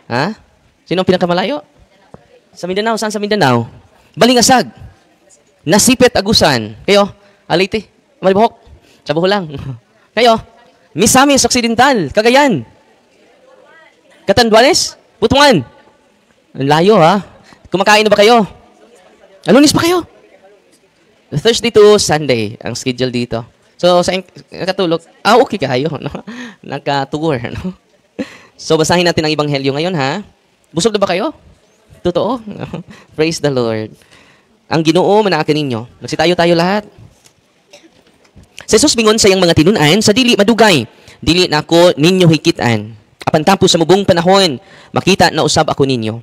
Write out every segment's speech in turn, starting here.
Ha? Sino ang pinakamalayo? Sa Mindanao. Saan sa Mindanao? Balingasag. Nasipit, Agusan. Kayo? Aliti? Malibahok? Sabuho lang. Kayo? Misamis, Occidental. Cagayan. Catanduanes? Butungan. Ang layo, ha? Kumakain na ba kayo? Lunes pa kayo? Thursday to Sunday ang schedule dito. So, sa nakatulog, okay kayo, no? Nakatour, no? So, basahin natin ang Ebanghelyo ngayon, ha? Busog na ba kayo? Totoo? Praise the Lord. Ang Ginoo manaakin ninyo. Nagsitayo-tayo lahat. Si Jesus mingon sa iyang mga tinunan, sa dili madugay, dili na ako ninyo hikitan. Apan tapos sa mubong panahon, makita na usab ako ninyo.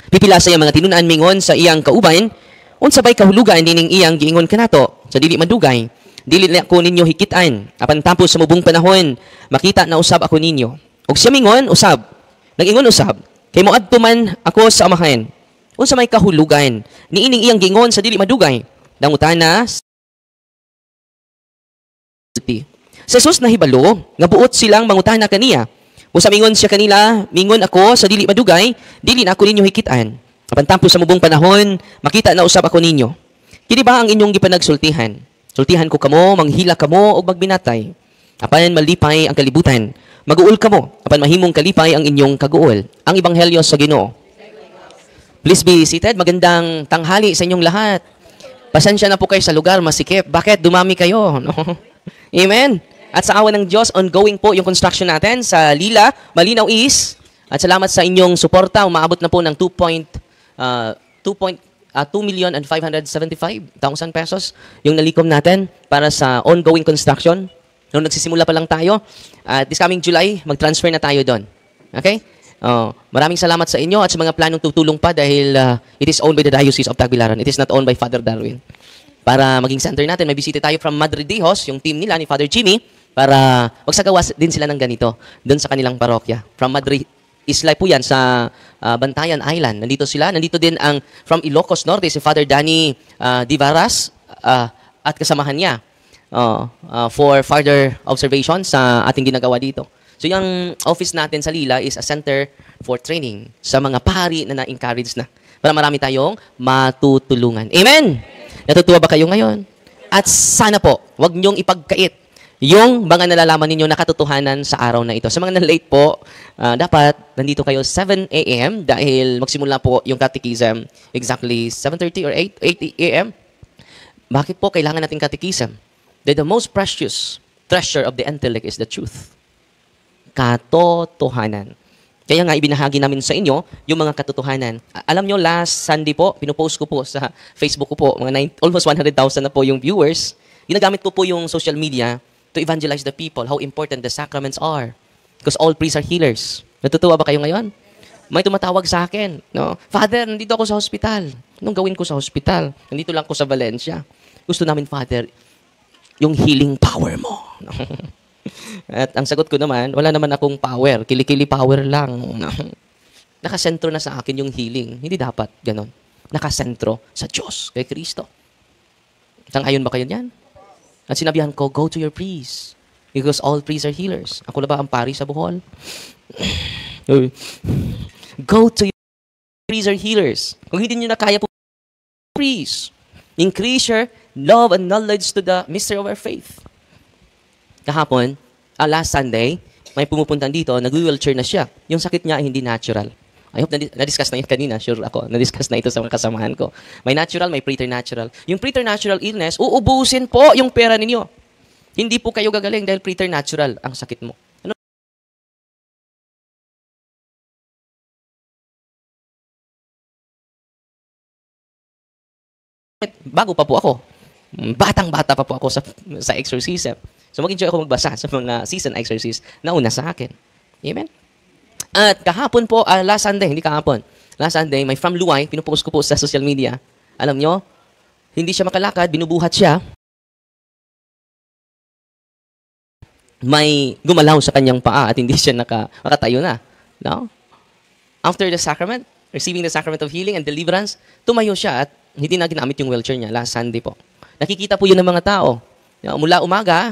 Pipila sa iyang mga tinunan mingon sa iyang kauban, unsabay kahulugan nining iyang giingon kanato, sa dili madugay, dili na ako ninyo hikitan. Apan tapos sa mubong panahon, makita na usab ako ninyo. Ug siya mingon usab, nag-ingon usab, kay moadto man ako sa amahan. Unsa may kahulugan niining iyang giingon sa dili madugay? Dangutana si Jesus nahibalo nga buot silang mangutana kaniya. Usa mingon siya kanila, mingon ako sa dili madugay, dili na ako ninyo hikitan. Apan tapos sa mubong panahon, makita na usab ako ninyo. Kini ba ang inyong gipanagsultihan? Sultihan ko kamo, manghila kamo og magbinatay. Apan malipay ang kalibutan, maguol kamo, apan mahimong kalipay ang inyong kaguol. Ang ebanghelyo sa Ginoo. Please be seated. Magandang tanghali sa inyong lahat. Pasensya na po kayo sa lugar, masikip. Bakit dumami kayo? No? Amen. At sa awa ng Diyos, ongoing po yung construction natin sa Lila, Malinaw East. At salamat sa inyong suporta. Umaabot na po ng 2,575,000 pesos yung nalikom natin para sa ongoing construction. Noong nagsisimula pa lang tayo, this coming July, mag-transfer na tayo doon. Okay? Maraming salamat sa inyo at sa mga planong tutulong pa dahil it is owned by the Diocese of Tagbilaran. It is not owned by Father Darwin. Para maging center natin, may bisita tayo from Madre Dios, yung team nila ni Father Jimmy, para magsagawa din sila ng ganito doon sa kanilang parokya. From Madre Isla po yan sa Bantayan Island. Nandito sila. Nandito din ang from Ilocos Norte, si Father Danny Divaras at kasamahan niya for further observation sa ating ginagawa dito. So yung office natin sa Lila is a center for training sa mga pari na na-encourage na para marami tayong matutulungan. Amen! Natutuwa ba kayo ngayon? At sana po, wag niyong ipagkait yung mga nalalaman ninyo na katotohanan sa araw na ito. Sa mga na-late po, dapat nandito kayo 7 a.m. dahil magsimula po yung catechism exactly 7:30 or 8 a.m. Bakit po kailangan natin catechism? That the most precious treasure of the intellect is the truth. Katotohanan. Kaya nga ibinahagi namin sa inyo yung mga katotohanan. Alam nyo, last Sunday po, pinupost ko po sa Facebook ko po, almost 100,000 na po yung viewers. Ginagamit ko po yung social media to evangelize the people how important the sacraments are. Because all priests are healers. Natutuwa ba kayo ngayon? May tumatawag sa akin. No? Father, nandito ako sa hospital. Anong gawin ko sa hospital? Nandito lang ako sa Valencia. Gusto namin, Father, yung healing power mo. At ang sagot ko naman, wala naman akong power. Kilikili power lang. Nakasentro na sa akin yung healing. Hindi dapat ganon. Nakasentro sa Diyos, kay Kristo. Sang-ayon ba kayo niyan? At sinabihan ko, go to your priest. Because all priests are healers. Ako na ba ang pari sa Bohol? Go to your priests are healers. Kung hindi nyo na kaya po, priest. Increase your love and knowledge to the mystery of our faith. Kahapon, last Sunday, may pumupunta dito, nag-wheelchair na siya. Yung sakit niya ay hindi natural. I hope na-discuss na yun kanina, sure ako. Na-discuss na ito sa mga kasamahan ko. May natural, may preternatural. Yung preternatural illness, uubusin po yung pera ninyo. Hindi po kayo gagaling dahil preternatural ang sakit mo. Ano? Bago pa po ako. Batang-bata pa po ako sa exorcism. So mag-enjoy ako magbasa sa mga season exorcist na una sa akin. Amen? At kahapon po, last Sunday, hindi kahapon. Last Sunday, may from Luay, pinupost ko po sa social media. Alam nyo, hindi siya makalakad, binubuhat siya. May gumalaw sa kanyang paa at hindi siya makatayo na. No? After the sacrament, receiving the sacrament of healing and deliverance, tumayo siya at hindi na ginamit yung wheelchair niya last Sunday po. Nakikita po yun ng mga tao. Mula umaga,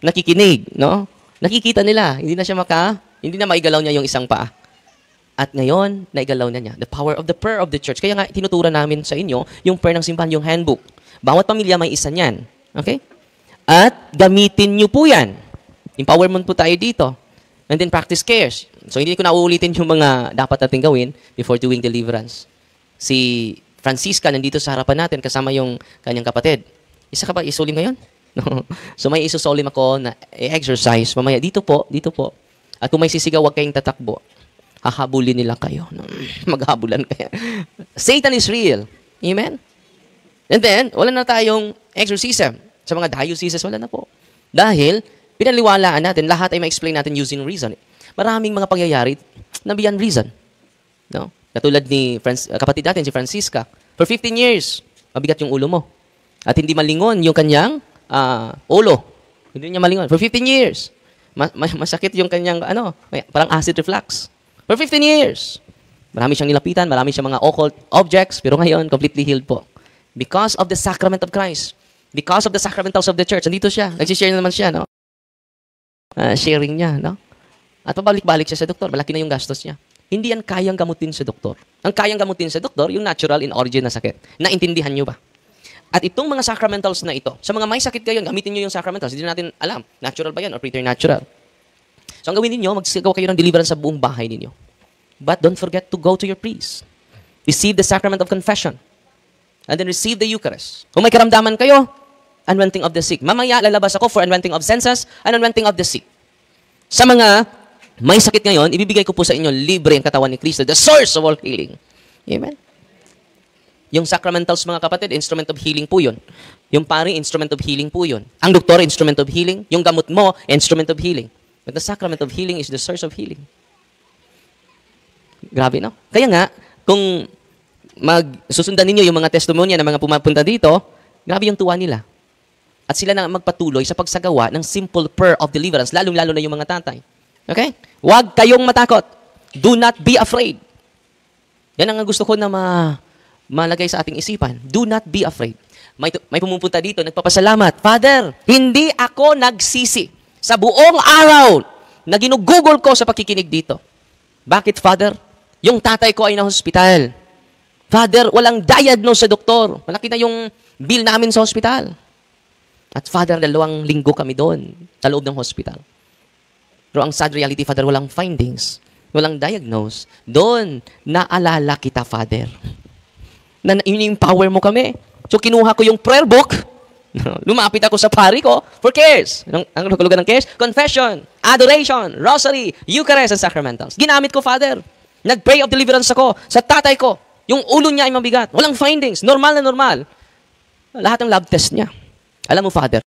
nakikinig, no? Nakikita nila, hindi na maiggalaw niya yung isang paa. At ngayon, naigalaw na niya. The power of the prayer of the church. Kaya nga, tinuturan namin sa inyo yung prayer ng simbahan, yung handbook. Bawat pamilya may isa niyan. Okay? At gamitin niyo po yan. Empowerment po tayo dito. And then practice cares. So, hindi ko na uulitin yung mga dapat natin gawin before doing deliverance. Si Francisca nandito sa harapan natin kasama yung kanyang kapatid. Isa ka ba isulim ngayon? No. So, may isusolim ako na exercise. Mamaya, dito po. At kung may sisigaw, huwag kayong tatakbo. Hahabulin nila kayo. No? Maghabulan kayo. Satan is real. Amen? And then, wala na tayong exorcism. Sa mga dioceses, wala na po. Dahil, pinaliwalaan natin, lahat ay ma-explain natin using reason. Maraming mga pangyayari na beyond reason. No? Katulad ni kapatid natin, si Francisca. For 15 years, mabigat yung ulo mo. At hindi malingon yung kanyang ulo. Hindi niya malingon. For 15 years. Masakit yung kanyang, parang acid reflux. For 15 years. Marami siyang nilapitan, marami siyang mga occult objects, pero ngayon, completely healed po. Because of the sacrament of Christ. Because of the sacramentals of the church. Nandito siya. Nagsishare naman siya, no? Sharing niya, no? At pabalik-balik siya sa doktor. Malaki na yung gastos niya. Hindi yan kayang gamutin sa doktor. Ang kayang gamutin sa doktor, yung natural in origin na sakit. Naintindihan niyo ba? At itong mga sacramentals na ito, sa mga may sakit kayo, gamitin niyo yung sacramentals. Hindi natin alam, natural ba yan or preternatural. So ang gawin ninyo, magsigaw kayo ng deliverance sa buong bahay ninyo. But don't forget to go to your priest. Receive the sacrament of confession. And then receive the Eucharist. Kung may karamdaman kayo, anointing of the sick. Mamaya, lalabas ako for anointing of senses and anointing of the sick. Sa mga may sakit ngayon, ibibigay ko po sa inyo libre ang katawan ni Kristo, the source of all healing. Amen? Yung sacramentals, mga kapatid, instrument of healing po yun. Yung pari, instrument of healing po yun. Ang doktor, instrument of healing. Yung gamot mo, instrument of healing. But the sacrament of healing is the source of healing. Grabe, no? Kaya nga, kung susundan ninyo yung mga testimonya ng mga pumapunta dito, grabe yung tuwa nila. At sila na magpatuloy sa pagsagawa ng simple prayer of deliverance, lalong-lalo na yung mga tatay. Okay? Huwag kayong matakot. Do not be afraid. Yan ang gusto ko na malagay sa ating isipan. Do not be afraid. May pumupunta dito, nagpapasalamat. Father, hindi ako nagsisi sa buong araw na ginugugol ko sa pakikinig dito. Bakit, Father? Yung tatay ko ay na hospital. Father, walang diagnose sa doktor. Malaki na yung bill namin sa hospital. At Father, 2 linggo kami doon sa loob ng hospital. Pero ang sad reality, Father, walang findings. Walang diagnose. Doon, naalala kita, Father. Na in-empower mo kami. So, kinuha ko yung prayer book. Lumapit ako sa pari ko for cares. Ang nakulugan ng cares? Confession, adoration, rosary, Eucharist, and sacramentals. Ginamit ko, Father. Nag-pray of deliverance ako sa tatay ko. Yung ulo niya ay mabigat. Walang findings. Normal na normal. Lahat ng lab test niya. Alam mo, Father,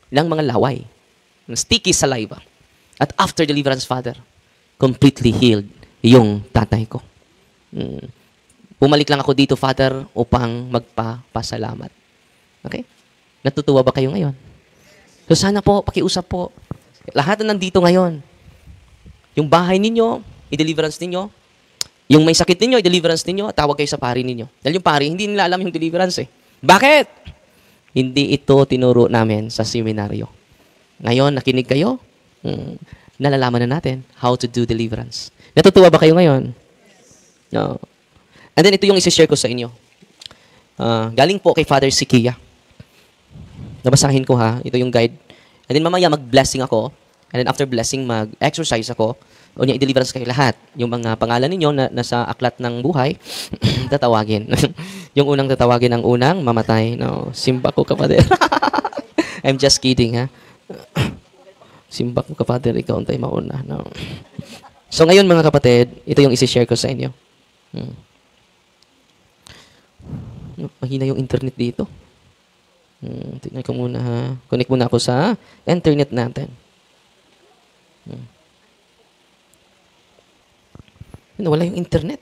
lang mga laway, sticky saliva. At after deliverance, Father, completely healed yung tatay ko. Pumalik lang ako dito, Father, upang magpapasalamat. Okay? Natutuwa ba kayo ngayon? So sana po, pakiusap po. Lahat na nandito ngayon. Yung bahay ninyo, i-deliverance ninyo. Yung may sakit ninyo, i-deliverance ninyo. Tawag kayo sa pari ninyo. Dahil yung pari, hindi nila alam yung deliverance eh. Bakit? Hindi ito tinuro namin sa seminaryo. Ngayon, nakinig kayo, nalalaman na natin how to do deliverance. Natutuwa ba kayo ngayon? No. And then, ito yung isi-share ko sa inyo. Galing po kay Father Sikia. Nabasahin ko ha. Ito yung guide. And then, mamaya mag-blessing ako. And then, after blessing, mag-exercise ako. O niya, i-deliverance kayo lahat. Yung mga pangalan ninyo na nasa aklat ng buhay, tatawagin. Yung unang tatawagin ang unang mamatay. No, simba ko, kapatid. I'm just kidding, ha? Simba ko, kapatid. Ikaw ang tayo mauna. No. So, ngayon, mga kapatid, ito yung isi-share ko sa inyo. Mahina yung internet dito. Tingnan ko muna, ha? Connect muna ako sa internet natin. Wala yung internet.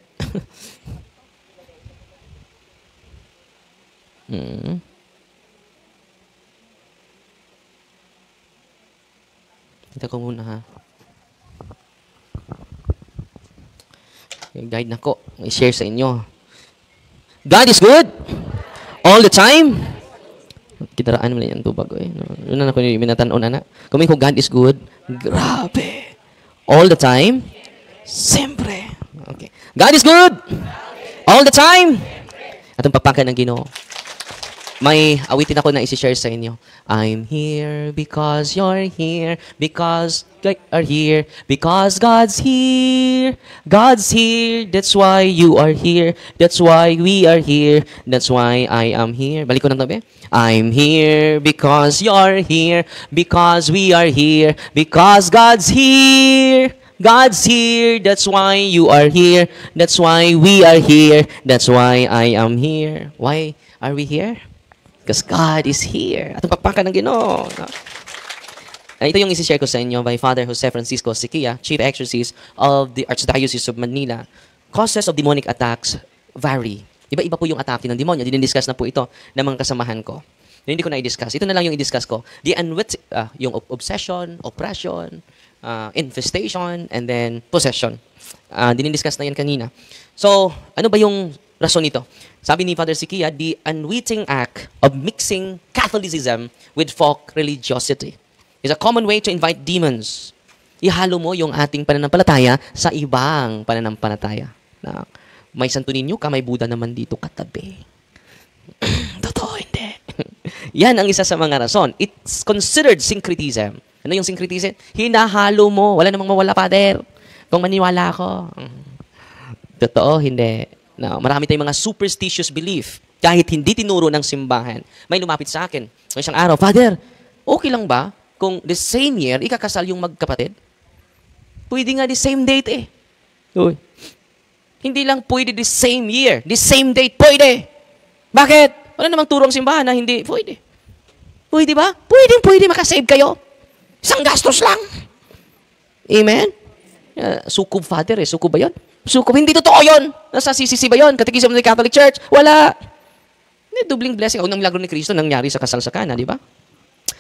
Tingnan ko muna, ha? Yung guide na ko. I-share sa inyo. God is good. All the time. Kitaraan mo na yan tubag. Yun na ako yung minatanon na. Kung may God is good, grabe. All the time? Siyempre. Okay. God is good. All the time. At ang pagpaka ng Ginoo. May awitin ako na isi-share sa inyo. I'm here because you're here, because you are here, because God's here. God's here, that's why you are here, that's why we are here, that's why I am here. Balik ko ng tabi. I'm here because you're here, because we are here, because God's here. God's here, that's why you are here, that's why we are here, that's why I am here. Why are we here? Because God is here. At ang pagpaka ng Ginoo. No? Ito yung isi-share ko sa inyo by Father Jose Francisco Siquia, Chief Exorcist of the Archdiocese of Manila. Causes of demonic attacks vary. Iba-iba po yung atake ng demonyo. Dinidiscuss na po ito ng mga kasamahan ko. Hindi ko na i-discuss. Ito na lang yung i-discuss ko. Yung obsession, oppression, infestation, and then possession. Dinidiscuss na yan kanina. So, ano ba yung rason nito? Sabi ni Father Siquia, the unwitting act of mixing Catholicism with folk religiosity is a common way to invite demons. Ihalo mo yung ating pananampalataya sa ibang pananampalataya. Na, may Santo Niño ka, may Buddha naman dito katabi. Totoo, hindi. Yan ang isa sa mga rason. It's considered syncretism. Ano yung syncretism? Hinahalo mo. Wala namang mawala, Father. Kung maniwala ako. Totoo, hindi. No, marami tayong mga superstitious belief. Kahit hindi tinuro ng simbahan. May lumapit sa akin. May isang araw, Father, okay lang ba kung the same year, ikakasal yung magkapatid? Pwede nga the same date eh. Uy. Hindi lang pwede the same year. The same date, pwede. Bakit? Wala namang turo ang simbahan na hindi pwede. Pwede ba? Pwede makasave kayo. Isang gastos lang. Amen? Sukob, Father eh. Sukob ba yun? Sukob. Hindi totoo yun. Nasa CCC ba yun? Catechism of the Catholic Church? Wala. Dubling blessing. Ang milagro ni Kristo nangyari sa kasal sa Cana, di ba?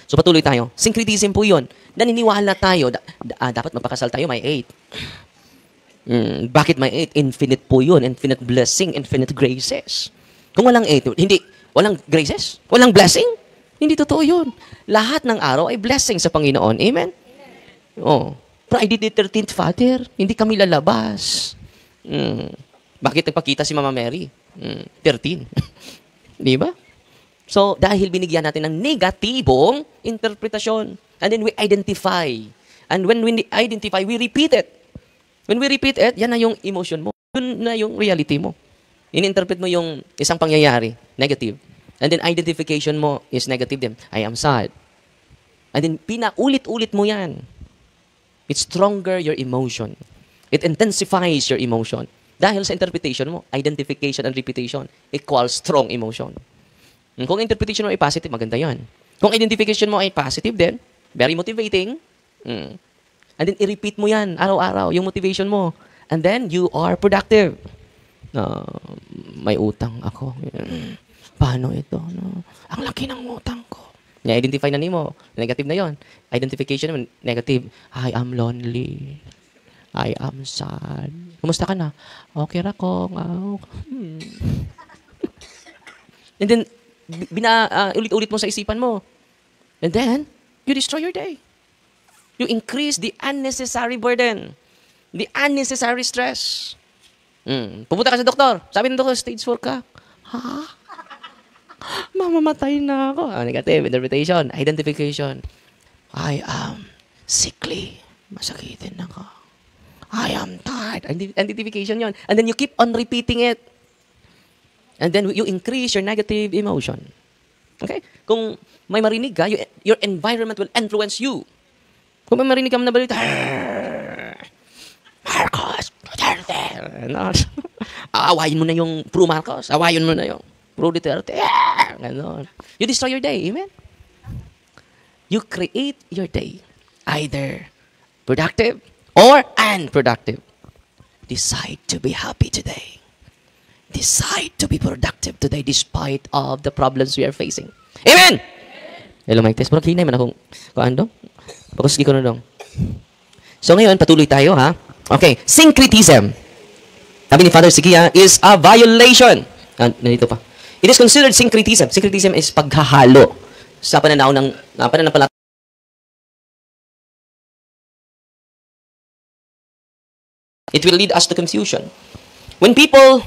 So patuloy tayo. Syncretism po yun. Naniniwala tayo. Dapat magpakasal tayo, may 8. Bakit may 8? Infinite po yun. Infinite blessing, infinite graces. Kung walang 8, walang graces? Walang blessing? Hindi totoo yun. Lahat ng araw ay blessing sa Panginoon. Amen? Oh. Friday the 13th, Father, hindi kami lalabas. Bakit nagpakita si Mama Mary? 13. Di ba? So, dahil binigyan natin ng negatibong interpretasyon. And then we identify. And when we identify, we repeat it. When we repeat it, yan na yung emotion mo. Yun na yung reality mo. In-interpret mo yung isang pangyayari, negative. And then identification mo is negative din. I am sad. And then pinaulit-ulit mo yan. It stronger your emotion. It intensifies your emotion. Dahil sa interpretation mo, identification and repetition equals strong emotion. Kung interpretation mo ay positive, maganda yan. Kung identification mo ay positive din, very motivating. And then i-repeat mo yan araw-araw, yung motivation mo. And then you are productive. May utang ako. Paano ito? Ang laki ng utang ko. I-identify na nimo. Negative na yon. Identification naman, negative. I am lonely. I am sad. Kumusta ka na? Okay ra ko. And then, ulit-ulit mo sa isipan mo. And then, you destroy your day. You increase the unnecessary burden. The unnecessary stress. Pumunta ka sa doktor. Sabi ng doktor, stage 4 ka. Ha? Mamamatay na ako. Negative interpretation. Identification. I am sickly. Masakitin ako. I am tired. Identification yon. And then you keep on repeating it. And then you increase your negative emotion. Okay? Kung may marinig ka, your environment will influence you. Kung may marinig ka na balita, Marcos, Duterte. Awayin mo na yung Pro Marcos. Awayin mo na yung Pro Duterte. Ganon. You destroy your day. Amen? You create your day. Either productive or unproductive. Decide to be happy today. Decide to be productive today despite of the problems we are facing. Amen! Hello, Mike Tess. Parang hinay man akong kaandong. Pakuski ko na dong. So ngayon, patuloy tayo, ha? Okay. Syncretism. Sabi ni Father Siquia is a violation. Nandito pa. It is considered syncretism. Syncretism is paghahalo sa pananampalataya It will lead us to confusion. When people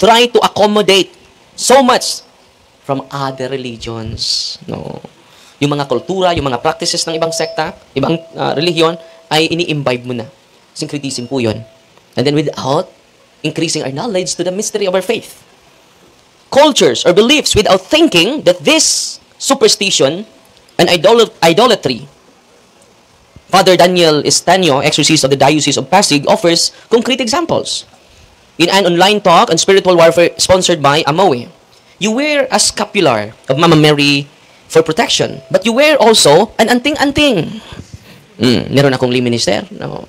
try to accommodate so much from other religions, no, yung mga kultura, yung mga practices ng ibang sekta, ibang religion, ay ini-imbibe mo na. Syncretism po yun. And then without increasing our knowledge to the mystery of our faith. Cultures or beliefs without thinking that this superstition and idolatry. Father Daniel Estanio, exorcist of the Diocese of Pasig, offers concrete examples. In an online talk on spiritual warfare sponsored by Amoe, you wear a scapular of Mama Mary for protection, but you wear also an anting-anting. Meron akong lay minister. No?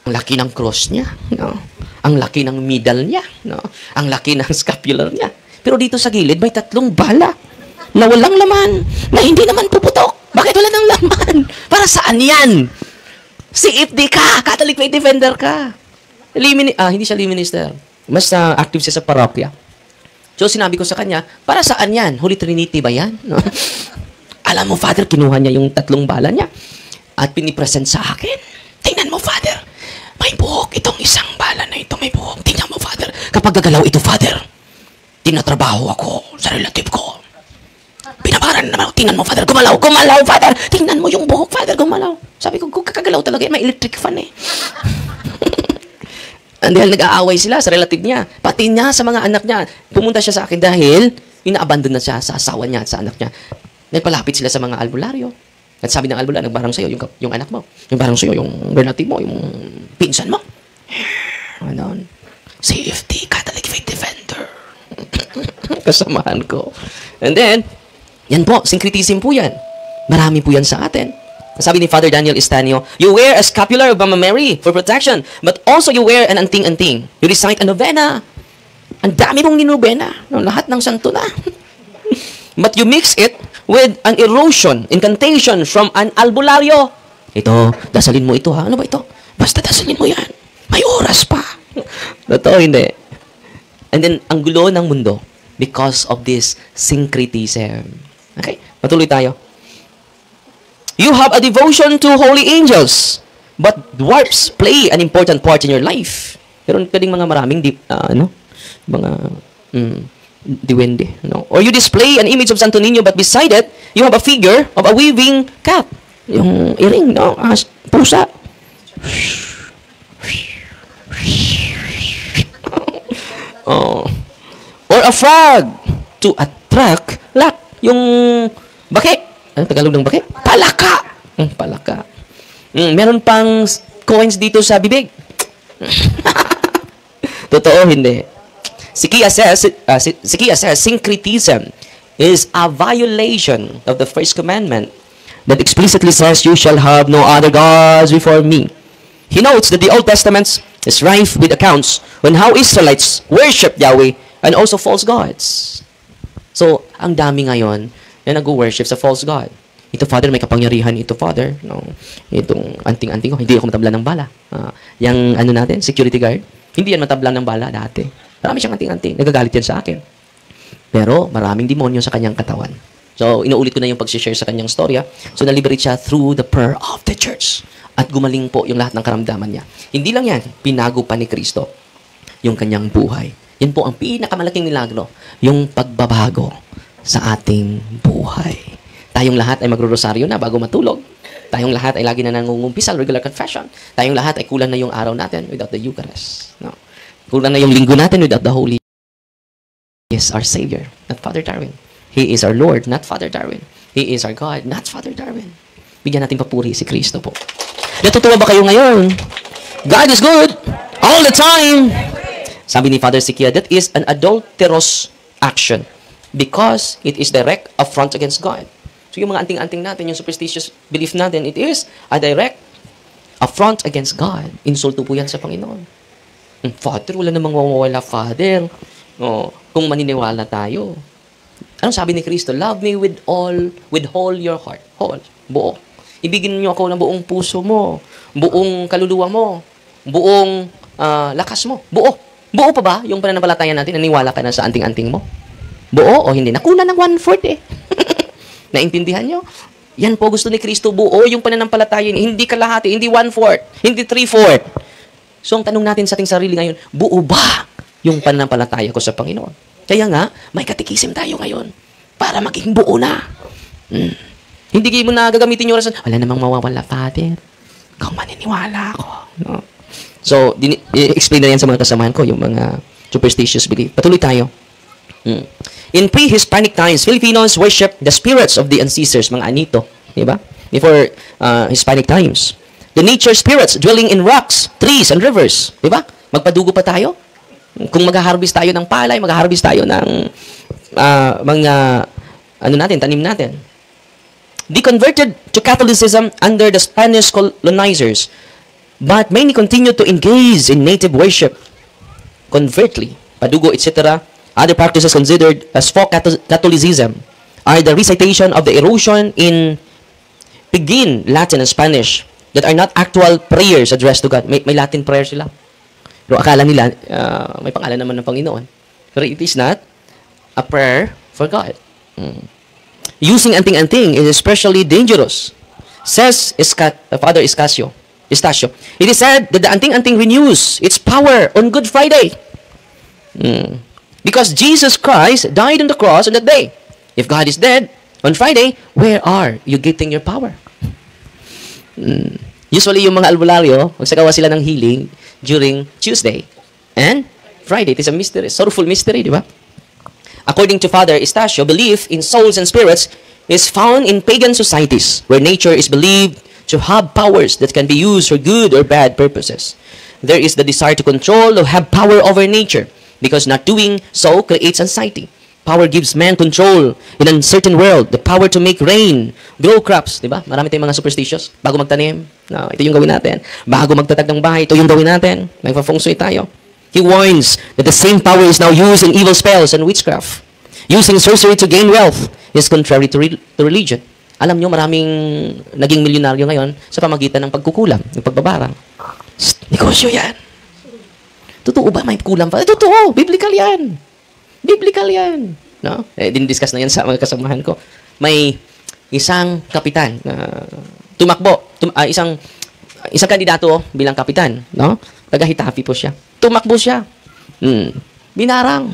Ang laki ng cross niya. No? Ang laki ng medal niya. No? Ang laki ng scapular niya. Pero dito sa gilid, may 3 bala na walang laman, na hindi naman puputok. Bakit wala ng laman? Para saan yan? CFD ka, Catholic Faith Defender ka. Hindi siya lay minister. Mas active siya sa parokya. So sinabi ko sa kanya, para saan yan? Holy Trinity ba yan? No? Alam mo, Father, kinuha niya yung 3 bala niya at pinipresent sa akin. Tingnan mo, Father, may buhok itong isang bala na ito, may buhok. Tingnan mo, Father, kapag gagalaw ito, Father, tinatrabaho ako sa relative ko. Pinabaran naman ako. Tingnan mo, Father. Gumalaw, Father. Tingnan mo yung buhok, Father. Gumalaw. Sabi ko, kakagalaw talaga. May electric fan eh. And dahil nag-aaway sila sa relative niya. Pati niya sa mga anak niya. Pumunta siya sa akin dahil ina-abandon na siya sa asawa niya at sa anak niya. Nagpalapit sila sa mga albularyo. At sabi ng albularyo, nagbarang sa'yo yung anak mo. Nagbarang sa'yo yung relative mo, yung pinsan mo. Ano? Safety, Catholic Faith Defender. Kasamahan ko. And then, yan po, syncretism po yan. Marami po yan sa atin. Sabi ni Father Daniel Estanio, you wear a scapular of Mama Mary for protection, but also you wear an anting-anting. You recite a novena. Ang dami mong ninobena. No, lahat ng santo na. But you mix it with an erosion, incantation from an albularyo. Ito, dasalin mo ito ha. Ano ba ito? Basta dasalin mo yan. May oras pa. Totoo, hindi. And then, ang gulo ng mundo because of this syncretism. Okay, patuloy tayo. You have a devotion to holy angels, but dwarfs play an important part in your life. Meron ka ding mga maraming mga diwende, no? Or you display an image of Santo Niño, but beside it, you have a figure of a weaving cat. Yung earring, no? Pusa. Oh. Or a frog to attract luck. Yung baki. Ano Tagalog ng baki? Palaka. Palaka. Meron pang coins dito sa bibig. Totoo, hindi. Sikia says, syncretism is a violation of the first commandment that explicitly says, you shall have no other gods before me. He notes that the Old Testament is rife with accounts on how Israelites worship Yahweh and also false gods. So, ang dami ngayon na nag-worship sa false god. Ito, Father, may kapangyarihan ito, Father. No? Itong anting-anting ko, hindi ako matabla ng bala. Yang natin, security guard, hindi yan matabla ng bala dati. Marami siyang anting-anting. Nagagalit yan sa akin. Pero, maraming demonyo sa kanyang katawan. So, inuulit ko na yung pag-share sa kanyang storya. So, na-liberate siya through the prayer of the church. At gumaling po yung lahat ng karamdaman niya. Hindi lang yan, pinago pa ni Kristo yung kanyang buhay. Yan po ang pinakamalaking milagro, yung pagbabago sa ating buhay. Tayong lahat ay magro-rosaryo na bago matulog. Tayong lahat ay lagi na nangungumpisal, regular confession. Tayong lahat ay kulang na yung araw natin without the Eucharist. No? Kulang na yung linggo natin without the Holy. He is our Savior, not Father Darwin. He is our Lord, not Father Darwin. He is our God, not Father Darwin. Bigyan natin papuri si Kristo po. Natutuwa ba kayo ngayon? God is good all the time. Sabi ni Father Sikia, that is an adulterous action because it is direct affront against God. So yung mga anting-anting natin, yung superstitious belief natin, it is a direct affront against God. Insulto po yan sa Panginoon. Father, wala namang mawawala, Father. Kung maniniwala tayo. Anong sabi ni Kristo? Love me with all your heart. Whole, buo. Ibigin niyo ako ng buong puso mo, buong kaluluwa mo, buong lakas mo. Buo. Buo pa ba yung pananampalataya natin? Naniwala ka na sa anting-anting mo? Buo o hindi? Nakuna ng 1/4 eh. Naintindihan nyo? Yan po gusto ni Kristo, buo yung pananampalataya niya. Hindi kalahati, hindi 1/4, hindi 3/4. So, ang tanong natin sa ating sarili ngayon, buo ba yung pananampalataya ko sa Panginoon? Kaya nga, may katikisim tayo ngayon para maging buo na. Hindi mo na gagamitin yung orasan, wala namang mawawala, Father. Kung maniniwala ako. No? So, i-explain na yan sa mga kasamahan ko, yung mga superstitious belief. Patuloy tayo. In pre-Hispanic times, Filipinos worship the spirits of the ancestors, mga anito. Diba? Before Hispanic times. The nature spirits dwelling in rocks, trees, and rivers. Diba? Magpadugo pa tayo. Kung mag-harvest tayo ng palay, mag-harvest tayo ng mga tanim natin. They converted to Catholicism under the Spanish colonizers, but many continued to engage in native worship covertly. Padugo, etc. Other practices considered as folk Catholicism are the recitation of the erosion in Pidgin, Latin, and Spanish that are not actual prayers addressed to God. May Latin prayer sila. Pero akala nila, may pangalan naman ng Panginoon. Pero it is not a prayer for God. Using anting-anting is especially dangerous. Says Father Estacio. It is said that the anting-anting renews its power on Good Friday. Because Jesus Christ died on the cross on that day. If God is dead on Friday, where are you getting your power? Usually, yung mga albularyo, magsagawa sila ng healing during Tuesday and Friday. It is a mystery, sorrowful mystery, di ba? According to Father Estacio, belief in souls and spirits is found in pagan societies where nature is believed to have powers that can be used for good or bad purposes. There is the desire to control or have power over nature because not doing so creates anxiety. Power gives man control in an uncertain world, the power to make rain, grow crops, di ba? Marami tayong mga superstitious. Bago magtanim, no, ito yung gawin natin. Bago magtatag ng bahay, ito yung gawin natin. May feng shui tayo. He warns that the same power is now used in evil spells and witchcraft. Using sorcery to gain wealth is contrary to religion. Alam nyo, maraming naging milyonaryo ngayon sa pamagitan ng pagkukulam, ng pagbabarang. Negosyo yan. Totoo ba may kulam pa? Totoo. Biblical yan. Biblical yan. No? Din-discuss na yan sa mga kasamahan ko. May isang kapitan na tumakbo. Isang kandidato bilang kapitan. No? Taga-Hitafi po siya. Tumakbo siya. Binarang.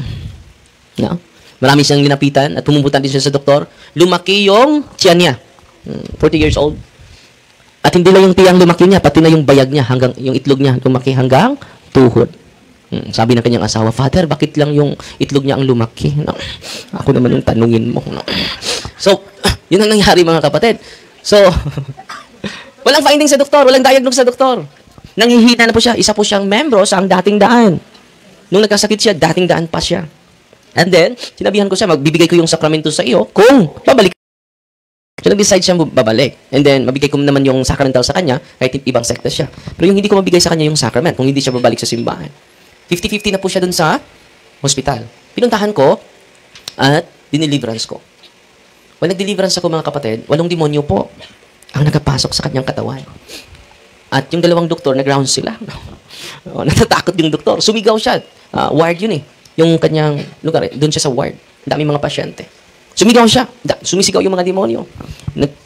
No? Marami siyang linapitan at pumupunta din siya sa doktor. Lumaki yung tiyan niya. 40 years old. At hindi lang yung tiyang lumaki niya, pati na yung bayag niya, hanggang, yung itlog niya, lumaki hanggang tuhod. Sabi ng kanyang asawa, Father, bakit lang yung itlog niya ang lumaki? No? Ako naman yung tanungin mo. No? So, yun ang nangyari mga kapatid. So, walang finding sa doktor, walang diagnose sa doktor. Nanghihina na po siya. Isa po siyang membro sa ang dating daan. Nung nagkasakit siya, dating daan pa siya. And then, sinabihan ko siya, magbibigay ko yung sakramento sa iyo kung babalik. So, nag-decide siya babalik. And then, mabigay ko naman yung sacramental sa kanya kahit ibang sekta siya. Pero yung hindi ko mabigay sa kanya yung sacrament kung hindi siya babalik sa simbahan. 50-50 na po siya dun sa hospital. Pinuntahan ko at dineliverance ko. When nag-deliverance ako mga kapatid, 8 demonyo po ang nakapasok sa kanyang katawan. At yung dalawang doktor, nag-round sila. Natatakot yung doktor. Sumigaw siya. Ward yun eh. Yung kanyang lugar, doon siya sa ward. Dami mga pasyente. Sumigaw siya. Sumisigaw yung mga demonyo.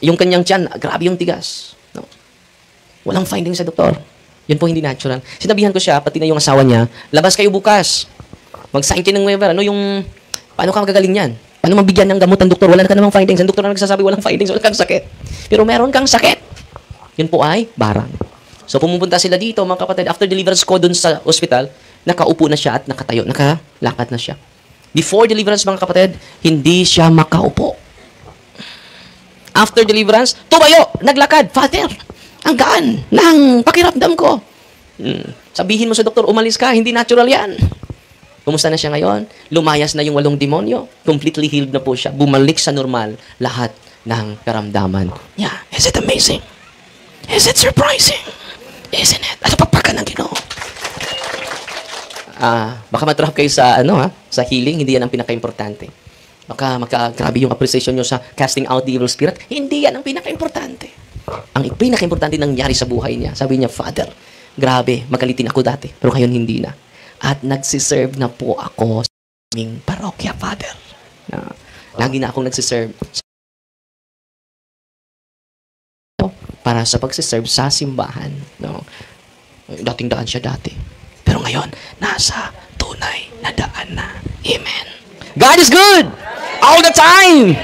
Yung kanyang tiyan, grabe yung tigas. No? Walang finding sa doktor. Yun po hindi natural. Sinabihan ko siya, pati na yung asawa niya, labas kayo bukas. Mag-sign kayo ng waiver. Paano ka magagaling yan? Paano mabigyan ng gamot ang doktor? Wala na ka namang findings. Ang doktor na nagsasabi walang findings, wala kang sakit. Pero meron kang sakit. Yun po ay barang. So pumupunta sila dito, mga kapatid. After deliverance ko dun sa hospital, nakaupo na siya at nakatayo, nakalakad na siya. Before deliverance, mga kapatid, hindi siya makaupo. After deliverance, tumayo, naglakad. Father, ang gaan ng pakiramdam ko. Sabihin mo sa doktor, umalis ka, hindi natural yan. Kumusta na siya ngayon? Lumayas na yung 8 demonyo. Completely healed na po siya. Bumalik sa normal lahat ng karamdaman. Yeah, is it amazing? Is it surprising? Isn't it? Ano pagpaka ng Ginoo? Baka matrap kayo sa sa healing, hindi yan ang pinaka-importante. Baka grabe yung appreciation nyo sa casting out the evil spirit. Hindi yan ang pinaka-importante. Ang pinaka-importante nangyari sa buhay niya. Sabi niya, Father, grabe, magalitin ako dati, pero ngayon hindi na. At nagsiserve na po ako sa aming parokya, Father. Lagi na akong nagsiserve para sa pagsiserve sa simbahan. No? Dating daan siya dati. Pero ngayon, nasa tunay na daan na. Amen. God is good! All the time!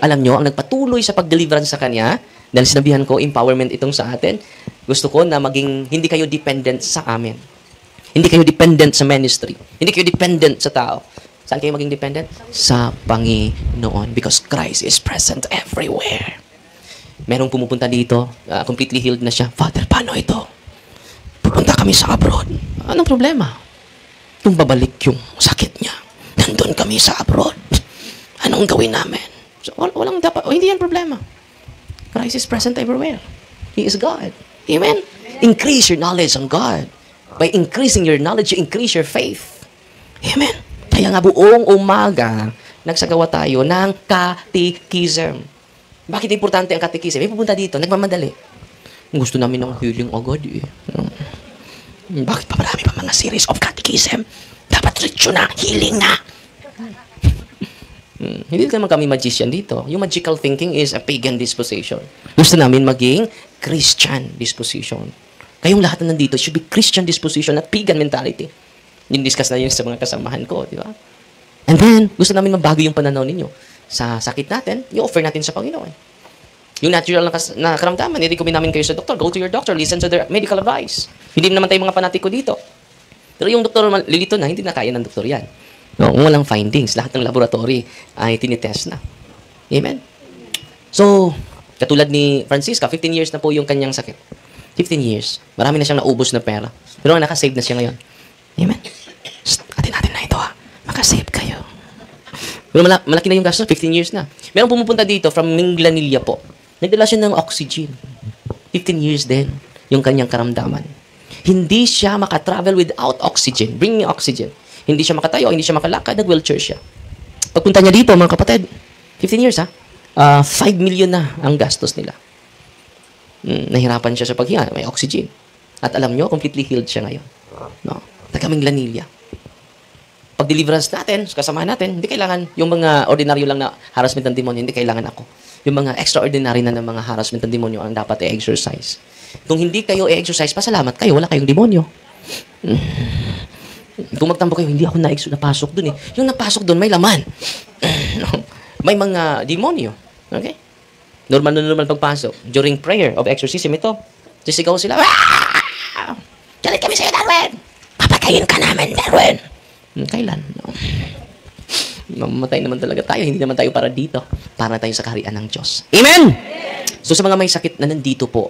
Alam nyo, ang nagpatuloy sa pag-deliverance sa Kanya, dahil sinabihan ko, empowerment itong sa atin, gusto ko na maging, hindi kayo dependent sa amin. Hindi kayo dependent sa ministry. Hindi kayo dependent sa tao. Saan kayo maging dependent? Sa Panginoon. Because Christ is present everywhere. Merong pumupunta dito, completely healed na siya. Father, paano ito? Pupunta kami sa abroad. Anong problema? Kung babalik yung sakit niya, nandun kami sa abroad. Anong gawin namin? So, walang dapat, hindi yan problema. Christ is present everywhere. He is God. Amen? Increase your knowledge on God. By increasing your knowledge, you increase your faith. Amen? Kaya nga buong umaga, nagsagawa tayo ng catechism. Bakit importante ang catechism? May pupunta dito, nagmamadali. Gusto namin ng healing agad eh. Bakit pa marami pa mga series of catechism? Dapat rito na, healing na. Hindi naman kami magician dito. Yung magical thinking is a pagan disposition. Gusto namin maging Christian disposition. Kayong lahat na nandito should be Christian disposition at pagan mentality. Yung discuss na yun sa mga kasamahan ko, di ba? And then, gusto namin mabago yung pananaw ninyo. Sa sakit natin, i-offer natin sa Panginoon. Yung natural na karamdaman, i-recommend namin kayo sa doktor. Go to your doctor, listen to their medical advice. Hindi naman tayo mga panatiko dito. Pero yung doktor, lilito na, hindi na kaya ng doktor yan. No, walang findings. Lahat ng laboratory ay tinitest na. Amen? So, katulad ni Francisca, 15 years na po yung kanyang sakit. 15 years. Marami na siyang naubos na pera. Pero nakasave na siya ngayon. Amen? Atin natin na ito ha. Makasave kayo. Pero malaki na yung gastos, 15 years na. Merong pumupunta dito from Minglanilla po. Nagdala siya ng oxygen. 15 years din yung kanyang karamdaman. Hindi siya makatravel without oxygen. Bring me oxygen. Hindi siya makatayo, hindi siya makalakad, nag-wheelchair siya. Pagpunta niya dito, mga kapatid, 15 years ha, 5 million na ang gastos nila. Nahirapan siya sa paghinga, may oxygen. At alam nyo, completely healed siya ngayon. No? Tagaming Lanilla. Pag deliverance natin, kasama natin, hindi kailangan yung mga ordinaryo lang na harassment ng demonyo, hindi kailangan ako. Yung mga extraordinary na ng mga harassment ng demonyo ang dapat i-exercise. Kung hindi kayo i-exercise, pasalamat kayo, wala kayong demonyo. Kung magtampo kayo, hindi ako napasok dun eh. Yung napasok dun, may laman. May mga demonyo. Okay? Normal pagpasok. During prayer of exorcism, ito. Sisigaw sila, "Ah! Galit kami sa'yo, Darwin! Papatayin ka namin, Darwin!" Kailan? No. Mamatay naman talaga tayo. Hindi naman tayo para dito. Para tayo sa kaharian ng Diyos. Amen! So sa mga may sakit na nandito po,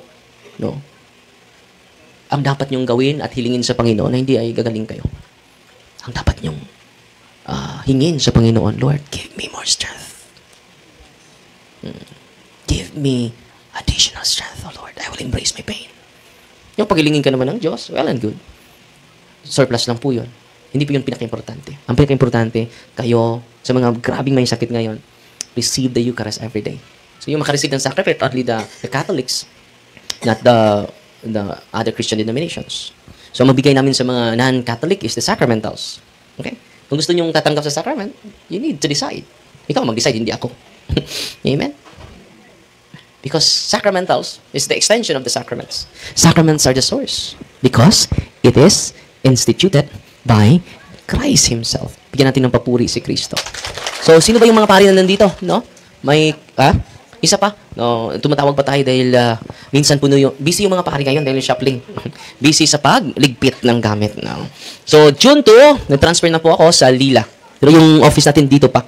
no, ang dapat nyong gawin at hilingin sa Panginoon na hindi ay gagaling kayo. Ang dapat nyong hingin sa Panginoon, Lord, give me more strength. Give me additional strength, oh Lord. I will embrace my pain. Yung pagilingin ka naman ng Diyos, well and good. Surplus lang po yun. Hindi po yun pinaka-importante. Ang pinaka-importante, kayo, sa mga grabing may sakit ngayon, receive the Eucharist every day. So yung makareceive ng sacrament, only the Catholics, not the other Christian denominations. So, magbigay namin sa mga non-Catholic is the sacramentals. Okay? Kung gusto nyong tatanggap sa sacrament, you need to decide. Ikaw mag-decide, hindi ako. Amen? Because sacramentals is the extension of the sacraments. Sacraments are the source. Because it is instituted by Christ Himself. Bigyan natin ng papuri si Kristo. So, sino ba yung mga pari na nandito? No? May, isa pa, no, tumatawag pa tayo dahil minsan puno yung, busy yung mga pari ngayon dahil shopping. Busy sa pagligpit ng gamit. No? So, June 2, nag-transfer na po ako sa Lila. Pero yung office natin dito pa.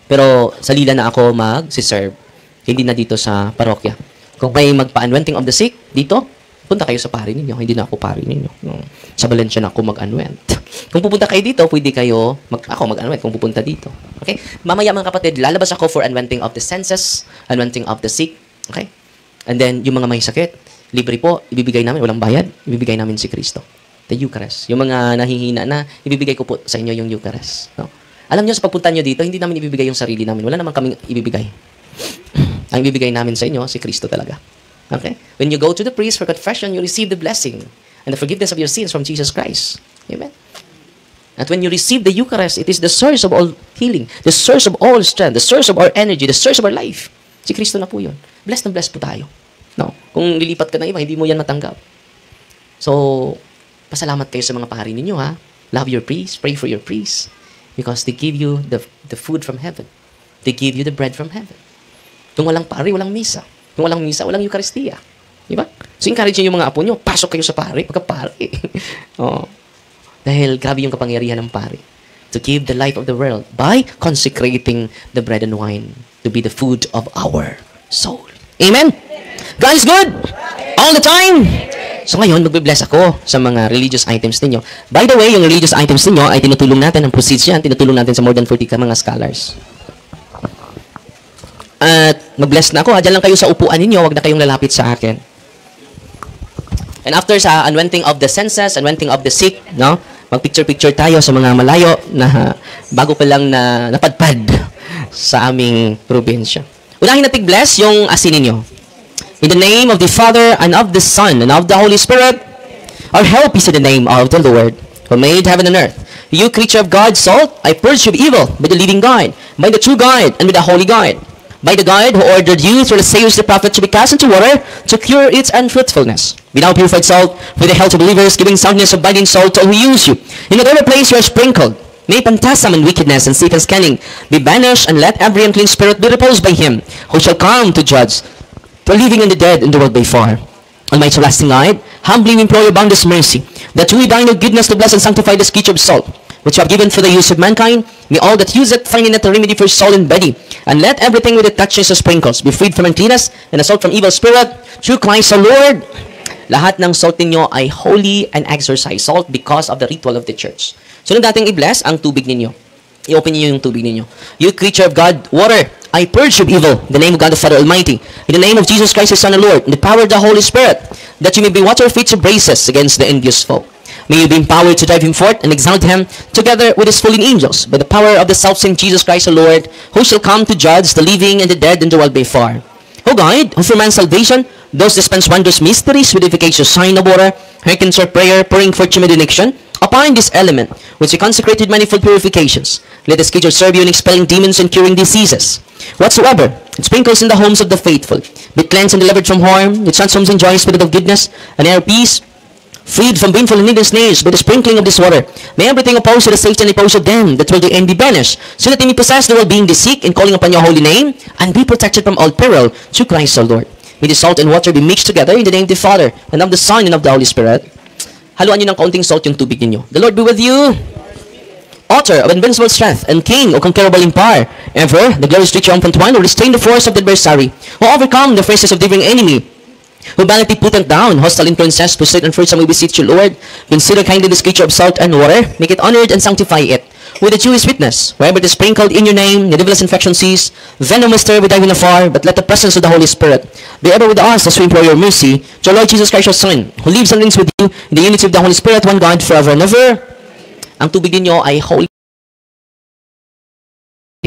Pero sa Lila na ako mag-serve. Hindi na dito sa parokya. Kung may magpa-anointing of the sick, dito, punta kayo sa pari ninyo. Hindi na ako pari ninyo. No? Sa Valencia na ako mag-anoint. Kung pupunta kayo dito, pwede kayo, ako mag-anoint kung pupunta dito. Okay? Mamaya mga kapatid, lalabas ako for anointing of the senses, anointing of the sick. Okay? And then, yung mga may sakit, libre po, ibibigay namin, walang bayad, ibibigay namin si Kristo. The Eucharist. Yung mga nahihina na, ibibigay ko po sa inyo yung Eucharist. No? Alam nyo, sa pagpunta nyo dito, hindi namin ibibigay yung sarili namin. Wala naman kaming ibibigay. Ang ibibigay namin sa inyo, si Kristo talaga. Okay? When you go to the priest for confession, you receive the blessing and the forgiveness of your sins from Jesus Christ. Amen? At when you receive the Eucharist, it is the source of all healing, the source of all strength, the source of our energy, the source of our life. Si Kristo na po yun. Blessed na blessed po tayo. No? Kung lilipat ka na iba, hindi mo yan matanggap. So, Pasalamat kayo sa mga pari ninyo, ha? Love your priest, pray for your priest. Because they give you the food from heaven. They give you the bread from heaven. Kung walang pari, walang misa. Kung walang misa, walang Eucharistia. Di ba? So encourage nyo yung mga apo nyo, pasok kayo sa pari, pagka-pari. Oh. Dahil grabe yung kapangyarihan ng pari. To give the life of the world by consecrating the bread and wine to be the food of our soul. Amen? God is good all the time. So ngayon, magbe-bless ako sa mga religious items ninyo. By the way, yung religious items ninyo ay tinutulong natin, ang proceeds yan, tinutulong natin sa more than 40 ka mga scholars. At mag-bless na ako. Diyan lang kayo sa upuan ninyo, wag na kayong lalapit sa akin. And after sa anointing of the senses, anointing of the sick, no? Mag-picture-picture tayo sa mga malayo na bago pa lang na napadpad sa aming probinsya. Unahin natin bless yung asin ninyo. In the name of the Father, and of the Son, and of the Holy Spirit, our help is in the name of the Lord, who made heaven and earth. You creature of God, salt, I purge you of evil by the living God, by the true God, and with the holy God, by the God who ordered you through the sayings of the prophet to be cast into water to cure its unfruitfulness. Be now purified salt for the health of believers, giving soundness of body and soul to all who use you. In whatever place you are sprinkled, may phantasm and wickedness and Satan's cunning be banished, and let every unclean spirit be repulsed by him, who shall come to judge the living and the dead in the world by far. Almighty everlasting God, humbly we implore your boundless mercy, that we thine your goodness to bless and sanctify this creature of salt, which you have given for the use of mankind. May all that use it find in it a remedy for soul and body, and let everything with it touches or sprinkles be freed from uncleanness and assault from evil spirit, through Christ our Lord. Lahat ng salt ninyo ay holy and exorcised salt because of the ritual of the church. So nung dating i-bless ang tubig ninyo, i-open niyo yung tubig ninyo. You creature of God, water, I purge you of evil, in the name of God the Father Almighty, in the name of Jesus Christ, His Son and Lord, in the power of the Holy Spirit, that you may be water-fit to braces against the envious foe. May you be empowered to drive him forth and exalt him together with his fallen angels, by the power of the self-same Jesus Christ, the Lord, who shall come to judge the living and the dead in the world by far. O God, who for man's salvation, those dispense wondrous mysteries with efficacious sign of water, hearkens our prayer, pouring forth your benediction upon this element, which you consecrated manifold purifications. Let this creature serve you in expelling demons and curing diseases. Whatsoever it sprinkles in the homes of the faithful, be cleansed and delivered from harm, it transforms and joys spirit of goodness, and air peace, freed from painful and needless snares by the sprinkling of this water. May everything opposed to the safety and repose of them that will the end be banished, so that they may possess the well-being they seek in calling upon your holy name, and be protected from all peril through Christ our Lord. May the salt and water be mixed together in the name of the Father, and of the Son, and of the Holy Spirit. Haluan nyo ng kaunting salt yung tubig ninyo. The Lord be with you. Author of invincible strength, and King of conquerable in power, ever the glorious triumphant one, who restrained the force of the adversary, who overcome the forces of the divine enemy, who vanity putteth down, hostile influences, pursuit and fruits, we beseech you, Lord, consider kindly this creature of salt and water, make it honored and sanctify it, with the Jewish witness, wherever it is sprinkled in your name, the devil's infection cease, venomous stir with divine afar, but let the presence of the Holy Spirit be ever with us as we implore your mercy, to our Lord Jesus Christ, your Son, who lives and reigns with you in the unity of the Holy Spirit, one God, forever and ever. Ang tubig ninyo ay holy.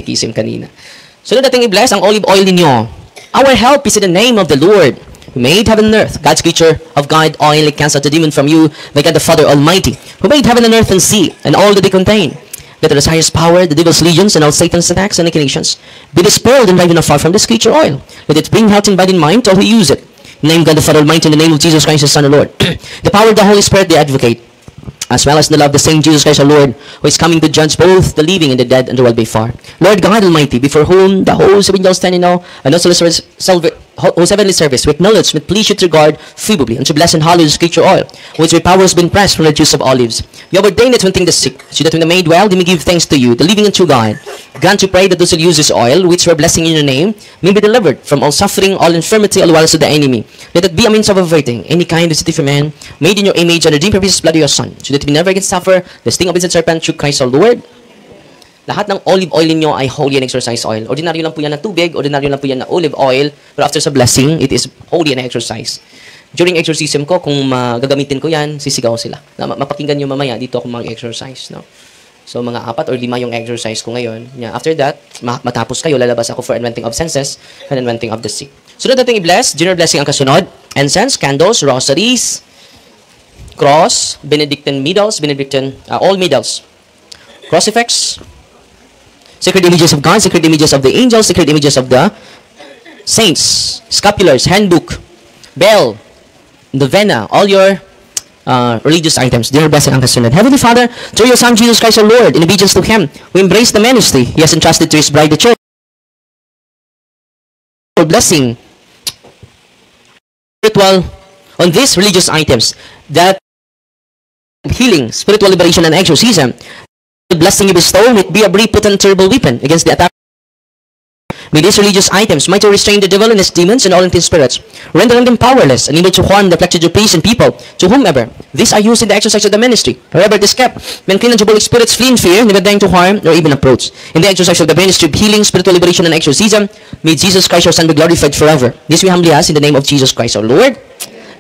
Ikisim kanina. So na dating i-bless ang olive oil ninyo. Our help is in the name of the Lord, who made heaven and earth. God's creature of God, oil, cancel the demon from you, by God the Father Almighty, who made heaven and earth and sea, and all that they contain. Let the highest power, the devil's legions, and all Satan's attacks and inclinations be dispelled and driven afar from this creature oil. Let it bring health and body and mind to all who use it. In the name of God the Father Almighty, in the name of Jesus Christ, His Son, the Lord. The power of the Holy Spirit, they advocate, as well as the love of the same Jesus Christ our Lord, who is coming to judge both the living and the dead and the world by far. Lord God Almighty, before whom the hosts of angels stand in awe, and also whose heavenly service, with knowledge, with pleasure to regard feebly, and to bless and hallow this creature oil, which with power has been pressed from the juice of olives. You have ordained it when the sick, so that when the made well, they may give thanks to you, the living and true God. Grant to pray that those who use this oil, which we are blessing in your name, may be delivered from all suffering, all infirmity, all wiles of the enemy. Let it be a means of averting any kind of city for man, made in your image and redeemed by the blood of your Son, so that we never again suffer the sting of the serpent through Christ our Lord. Lahat ng olive oil ninyo ay holy and exorcised oil. Ordinaryo lang po yan na tubig, ordinaryo lang po yan na olive oil, but after sa blessing, it is holy and exorcised. During exorcism ko, kung gagamitin ko yan, sisigaw sila. Mapakinggan nyo mamaya, dito ako mag-exorcise. No? So, mga 4 or 5 yung exercise ko ngayon. Yeah, after that, matapos kayo, lalabas ako for anointing of senses and anointing of the sick. Sunod natin i-bless, general blessing ang kasunod. Incense, candles, rosaries, cross, Benedictine medals, all medals. Crucifix, sacred images of God, sacred images of the angels, sacred images of the saints, scapulars, handbook, bell, novena, all your religious items. Dear blessing ang kasunod. Heavenly Father, through your Son Jesus Christ our Lord, in obedience to Him, we embrace the ministry He has entrusted to His bride, the church. For blessing spiritual on these religious items, that healing, spiritual liberation, and exorcism, the blessing you bestow may be a brief, potent, terrible weapon against the attack. May these religious items might restrain the devil and his demons and all unclean spirits, rendering them powerless and able to harm the pledges of praise and people to whomever these are used in the exercise of the ministry. However it is kept, when clean and diabolic spirits flee in fear, never daring to harm or even approach. In the exercise of the ministry of healing, spiritual liberation, and exorcism, may Jesus Christ our Son be glorified forever. This we humbly ask in the name of Jesus Christ our Lord.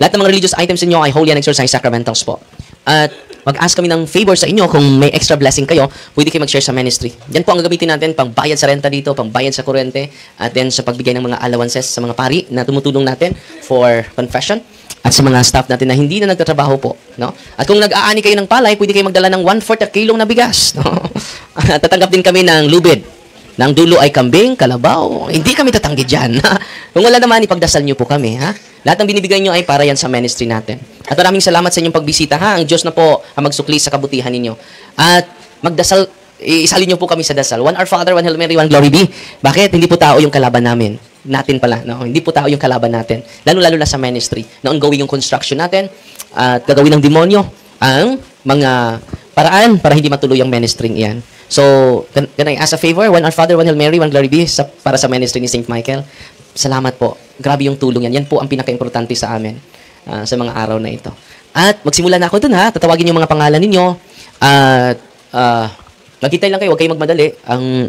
Lahat ng mga religious items ninyo ay holy and exercise sacramentals po. At mag-ask kami ng favor sa inyo kung may extra blessing kayo, pwede kayo mag-share sa ministry. Yan po ang gagamitin natin pang bayad sa renta dito, pang bayad sa kuryente, at then sa pagbigay ng mga allowances sa mga pari na tumutulong natin for confession, at sa mga staff natin na hindi na nagtatrabaho po. No? At kung nag-aani kayo ng palay, pwede kayo magdala ng 1/4 kilong na bigas. No? At tatanggap din kami ng lubid. Nang dulo ay kambing, kalabaw. Hindi kami tatanggi dyan. Kung wala naman, ipagdasal nyo po kami. Ha? Lahat ng binibigay nyo ay para yan sa ministry natin. At maraming salamat sa inyong pagbisita. Ha? Ang Diyos na po ang magsukli sa kabutihan ninyo. At magdasal, isalin nyo po kami sa dasal. One Our Father, one Hail Mary, one Glory be. Bakit? Hindi po tao yung kalaban namin. Natin pala. No? Hindi po tao yung kalaban natin. Lalo-lalo na sa ministry. Na ongoing yung construction natin. At gagawin ng demonyo ang mga paraan para hindi matuloy ang ministry iyan. So, can I ask a favor? One Our Father, one Hail Mary, one Glory be, para sa ministry ni St. Michael. Salamat po. Grabe yung tulong yan. Yan po ang pinaka-importante sa amin sa mga araw na ito. At magsimula na ako dun ha. Tatawagin yung mga pangalan ninyo. At maghintay lang kayo. Huwag kayong magmadali. Ang